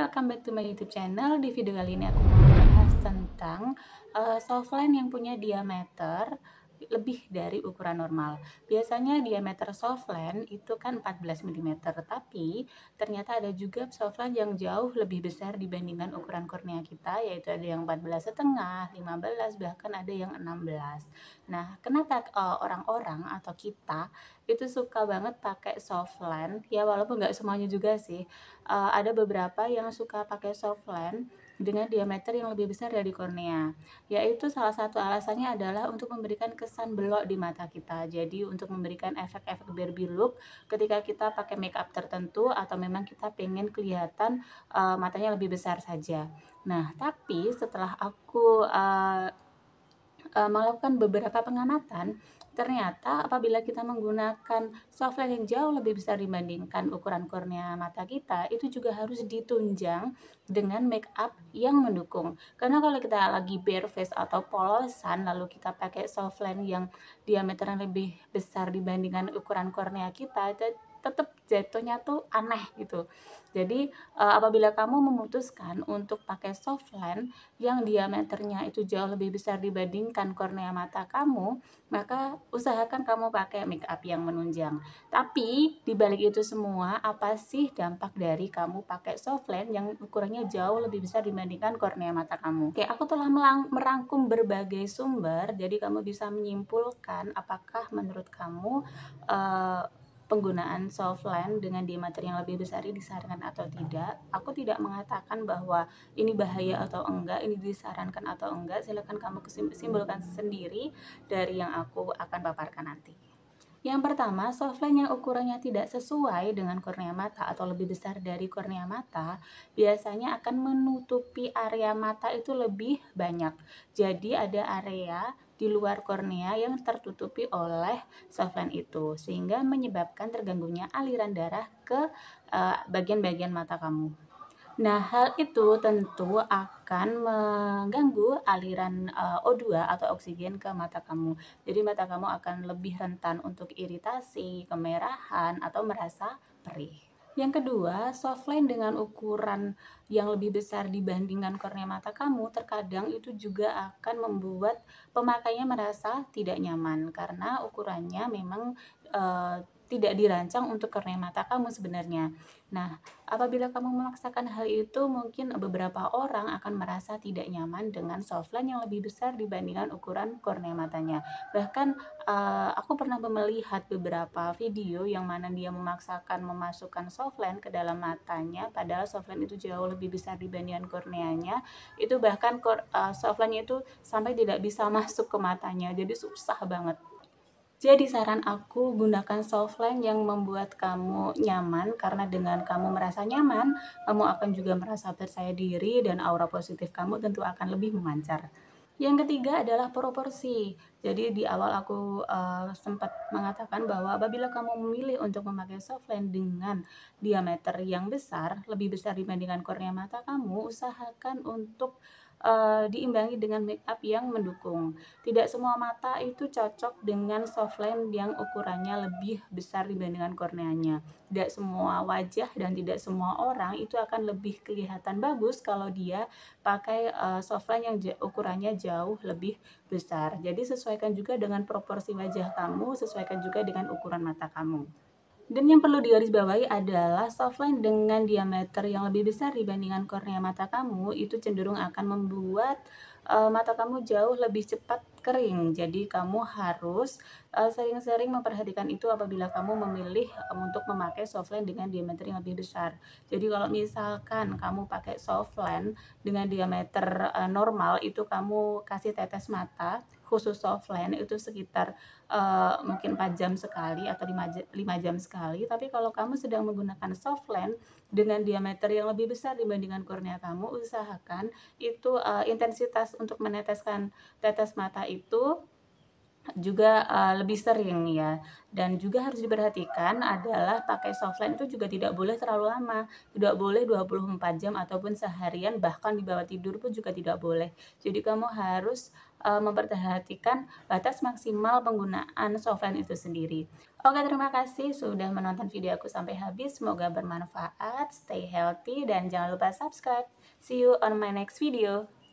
welcome back to my YouTube channel. Di video kali ini aku mau membahas tentang softline yang punya diameter lebih dari ukuran normal. Biasanya diameter softline itu kan 14 mm, tapi ternyata ada juga softline yang jauh lebih besar dibandingkan ukuran kornea kita, yaitu ada yang 14,5, 15, bahkan ada yang 16. Nah, kenapa orang-orang atau kita itu suka banget pakai softline? Ya, walaupun nggak semuanya juga sih. Ada beberapa yang suka pakai softline dengan diameter yang lebih besar dari kornea, yaitu salah satu alasannya adalah untuk memberikan kesan belok di mata kita. Jadi untuk memberikan efek-efek Barbie look ketika kita pakai makeup tertentu atau memang kita pengen kelihatan matanya lebih besar saja. Nah, tapi setelah aku melakukan beberapa pengamatan, ternyata apabila kita menggunakan softline yang jauh lebih besar dibandingkan ukuran kornea mata kita, itu juga harus ditunjang dengan make up yang mendukung. Karena kalau kita lagi bare face atau polosan, lalu kita pakai softline yang diameternya lebih besar dibandingkan ukuran kornea kita, tetap jatuhnya tuh aneh gitu. Jadi apabila kamu memutuskan untuk pakai softline yang diameternya itu jauh lebih besar dibandingkan kornea mata kamu, maka usahakan kamu pakai make up yang menunjang. Tapi di balik itu semua, apa sih dampak dari kamu pakai softline yang ukurannya jauh lebih besar dibandingkan kornea mata kamu? Oke, aku telah merangkum berbagai sumber, jadi kamu bisa menyimpulkan apakah menurut kamu eh, penggunaan softline dengan diameter yang lebih besar ini disarankan atau tidak. Aku tidak mengatakan bahwa ini bahaya atau enggak, ini disarankan atau enggak, silakan kamu simpulkan sendiri dari yang aku akan paparkan nanti. Yang pertama, softline yang ukurannya tidak sesuai dengan kornea mata atau lebih besar dari kornea mata, biasanya akan menutupi area mata itu lebih banyak. Jadi ada area di luar kornea yang tertutupi oleh softline itu, sehingga menyebabkan terganggunya aliran darah ke bagian-bagian mata kamu. Nah, hal itu tentu akan mengganggu aliran O2 atau oksigen ke mata kamu. Jadi mata kamu akan lebih rentan untuk iritasi, kemerahan, atau merasa perih. Yang kedua, softline dengan ukuran yang lebih besar dibandingkan kornea mata kamu terkadang itu juga akan membuat pemakainya merasa tidak nyaman karena ukurannya memang tidak dirancang untuk kornea mata kamu sebenarnya. Nah, apabila kamu memaksakan hal itu, mungkin beberapa orang akan merasa tidak nyaman dengan softline yang lebih besar dibandingkan ukuran kornea matanya. Bahkan aku pernah melihat beberapa video yang mana dia memaksakan memasukkan softline ke dalam matanya, padahal softline itu jauh lebih besar dibandingkan korneanya. Itu bahkan softline itu sampai tidak bisa masuk ke matanya, jadi susah banget. Jadi saran aku, gunakan softline yang membuat kamu nyaman, karena dengan kamu merasa nyaman, kamu akan juga merasa percaya diri dan aura positif kamu tentu akan lebih memancar. Yang ketiga adalah proporsi. Jadi di awal aku sempat mengatakan bahwa apabila kamu memilih untuk memakai softline dengan diameter yang besar, lebih besar dibandingkan kornea mata kamu, usahakan untuk diimbangi dengan make up yang mendukung. Tidak semua mata itu cocok dengan softline yang ukurannya lebih besar dibandingkan korneanya. Tidak semua wajah dan tidak semua orang itu akan lebih kelihatan bagus kalau dia pakai softline yang ukurannya jauh lebih besar. Jadi sesuaikan juga dengan proporsi wajah kamu, sesuaikan juga dengan ukuran mata kamu. Dan yang perlu digarisbawahi adalah softline dengan diameter yang lebih besar dibandingkan kornea mata kamu itu cenderung akan membuat mata kamu jauh lebih cepat kering. Jadi kamu harus sering-sering memperhatikan itu apabila kamu memilih untuk memakai softline dengan diameter yang lebih besar. Jadi kalau misalkan kamu pakai softline dengan diameter normal, itu kamu kasih tetes mata khusus softline itu sekitar mungkin 4 jam sekali atau 5 jam sekali. Tapi kalau kamu sedang menggunakan softline dengan diameter yang lebih besar dibandingkan kornea kamu, usahakan itu intensitas untuk meneteskan tetes mata itu juga lebih sering ya. Dan juga harus diperhatikan adalah pakai softline itu juga tidak boleh terlalu lama, tidak boleh 24 jam ataupun seharian, bahkan di bawah tidur pun juga tidak boleh. Jadi kamu harus memperhatikan batas maksimal penggunaan softline itu sendiri. Oke, terima kasih sudah menonton video aku sampai habis, semoga bermanfaat, stay healthy, dan jangan lupa subscribe. See you on my next video.